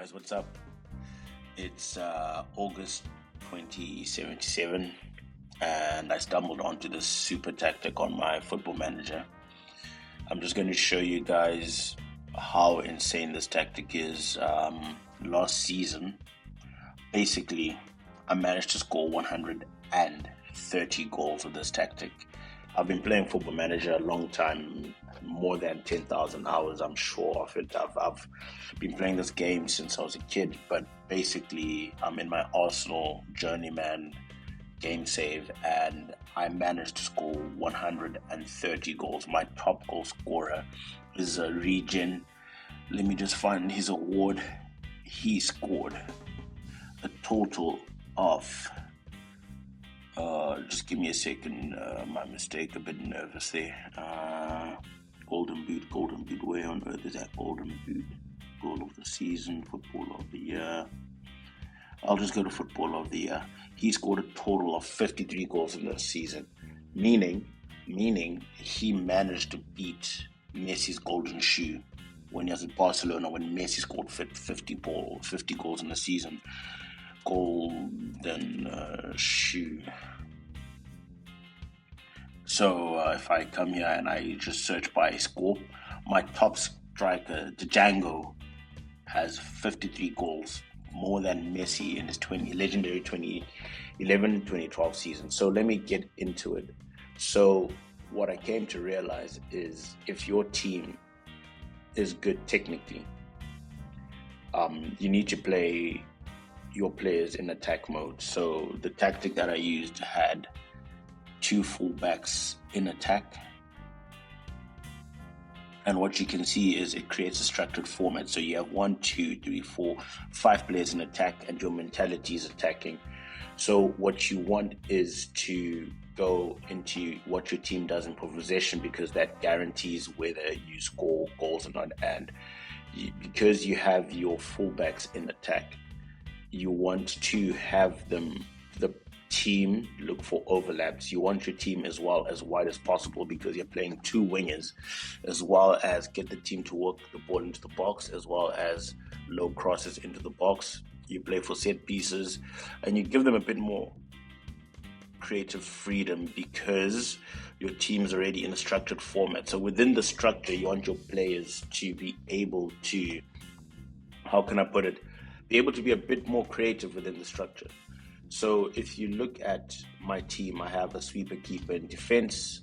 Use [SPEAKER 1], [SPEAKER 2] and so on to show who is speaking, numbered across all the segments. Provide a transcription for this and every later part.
[SPEAKER 1] guys, what's up? It's August 2077 and I stumbled onto this super tactic on my football manager. I'm just going to show you guys how insane this tactic is. Last season, basically, I managed to score 130 goals with this tactic. I've been playing football manager a long time, more than 10,000 hours, I'm sure of it. I've been playing this game since I was a kid, but basically I'm in my Arsenal journeyman game save and I managed to score 130 goals. My top goal scorer is a Regen. Let me just find his award. He scored a total of just give me a second, my mistake, a bit nervous there. Golden boot, where on earth is that golden boot? Goal of the season, football of the year. I'll just go to football of the year. He scored a total of 53 goals in this season, meaning he managed to beat Messi's golden shoe when he was at Barcelona, when Messi scored 50 goals in the season. Golden shoe. So if I come here and I just search by score, my top striker, Django, has 53 goals, more than Messi in his legendary 2011-2012 season. So let me get into it. So what I came to realize is if your team is good technically, you need to play your players in attack mode. So the tactic that I used had two fullbacks in attack, and what you can see is it creates a structured format. So you have 1, 2, 3, 4, 5 players in attack and your mentality is attacking. So what you want is to go into what your team does in possession, because that guarantees whether you score goals or not. And because you have your fullbacks in attack, you want to have the team look for overlaps. You want your team as well as wide as possible, because you're playing two wingers, as well as get the team to work the ball into the box, as well as low crosses into the box. You play for set pieces and you give them a bit more creative freedom because your team is already in a structured format. So within the structure, you want your players to be able to, how can I put it, be able to be a bit more creative within the structure. So if you look at my team, I have a sweeper keeper in defense,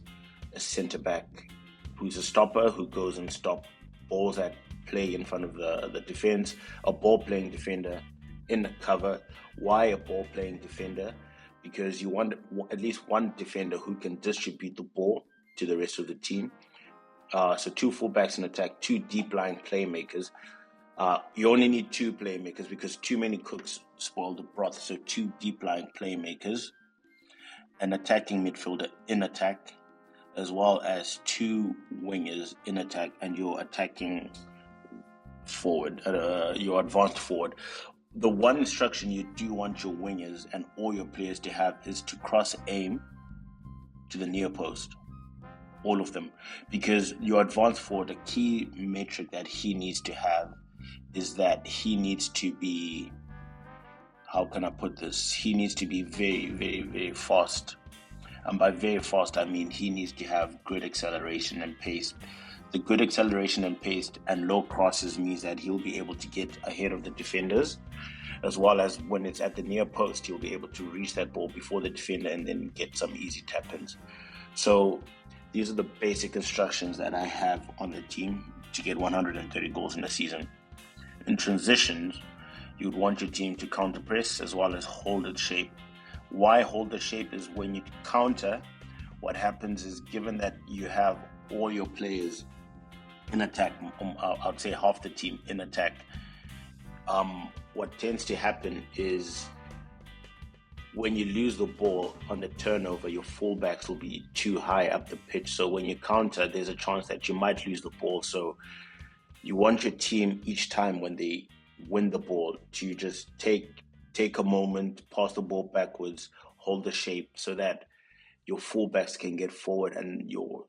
[SPEAKER 1] a centre back who's a stopper who goes and stop balls that play in front of the defense, a ball playing defender in the cover. Why a ball playing defender? Because you want at least one defender who can distribute the ball to the rest of the team. So two fullbacks in attack, two deep lying playmakers. You only need two playmakers because too many cooks spoil the broth. So two deep-lying playmakers, an attacking midfielder in attack, as well as two wingers in attack, and your attacking forward, your advanced forward. The one instruction you do want your wingers and all your players to have is to cross aim to the near post. All of them. Because your advanced forward, a key metric that he needs to have is that he needs to be, how can I put this? He needs to be very, very, very fast. And by very fast, I mean he needs to have good acceleration and pace. The good acceleration and pace and low crosses means that he'll be able to get ahead of the defenders, as well as when it's at the near post, he'll be able to reach that ball before the defender and then get some easy tap-ins. So these are the basic instructions that I have on the team to get 130 goals in a season. In transitions, you'd want your team to counter press as well as hold its shape. Why hold the shape is when you counter, what happens is, given that you have all your players in attack, I'd say half the team in attack, what tends to happen is when you lose the ball on the turnover, your fullbacks will be too high up the pitch. So when you counter, there's a chance that you might lose the ball. So you want your team each time when they win the ball to just take a moment, pass the ball backwards, hold the shape so that your fullbacks can get forward and your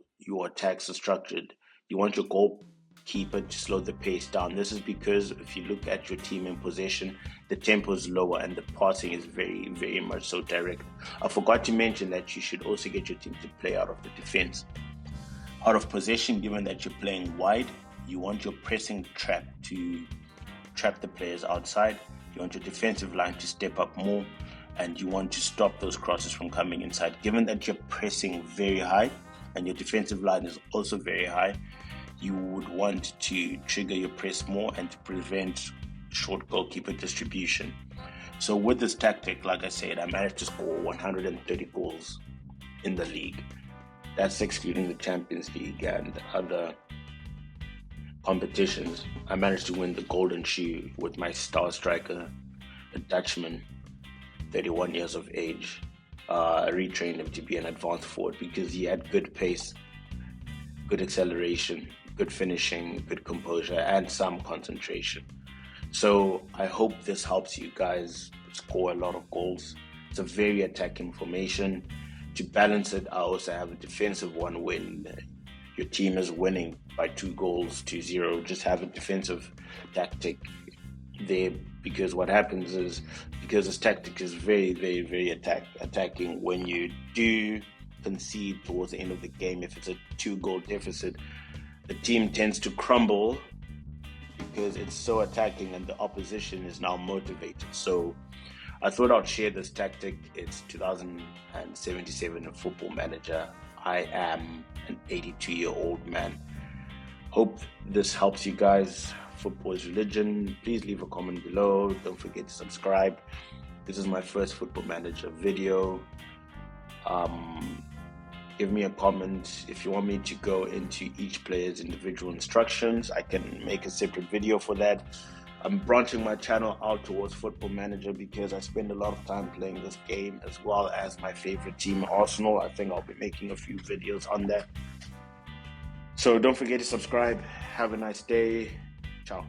[SPEAKER 1] attacks are structured. You want your goal keeper to slow the pace down. This is because if you look at your team in possession, the tempo is lower and the passing is very, very much so direct. I forgot to mention that you should also get your team to play out of the defense. Out of possession, given that you're playing wide, you want your pressing trap to trap the players outside. You want your defensive line to step up more, and you want to stop those crosses from coming inside. Given that you're pressing very high and your defensive line is also very high, you would want to trigger your press more and to prevent short goalkeeper distribution. So with this tactic, like I said, I managed to score 130 goals in the league. That's excluding the Champions League and other competitions. I managed to win the Golden Shoe with my star striker, a Dutchman, 31 years of age. I retrained him to be an advanced forward because he had good pace, good acceleration, good finishing, good composure, and some concentration. So I hope this helps you guys score a lot of goals. It's a very attacking formation. To balance it, I also have a defensive one when your team is winning by 2-0. Just have a defensive tactic there, because what happens is, because this tactic is very, very, very attacking, when you do concede towards the end of the game, if it's a 2-goal deficit, the team tends to crumble because it's so attacking and the opposition is now motivated. So I thought I'd share this tactic. It's 2077 in Football Manager. I am an 82-year-old man. Hope this helps you guys. Football is religion. Please leave a comment below. Don't forget to subscribe. This is my first Football Manager video. Give me a comment if you want me to go into each player's individual instructions. I can make a separate video for that. I'm branching my channel out towards Football Manager because I spend a lot of time playing this game, as well as my favorite team, Arsenal. I think I'll be making a few videos on that. So don't forget to subscribe. Have a nice day. Ciao.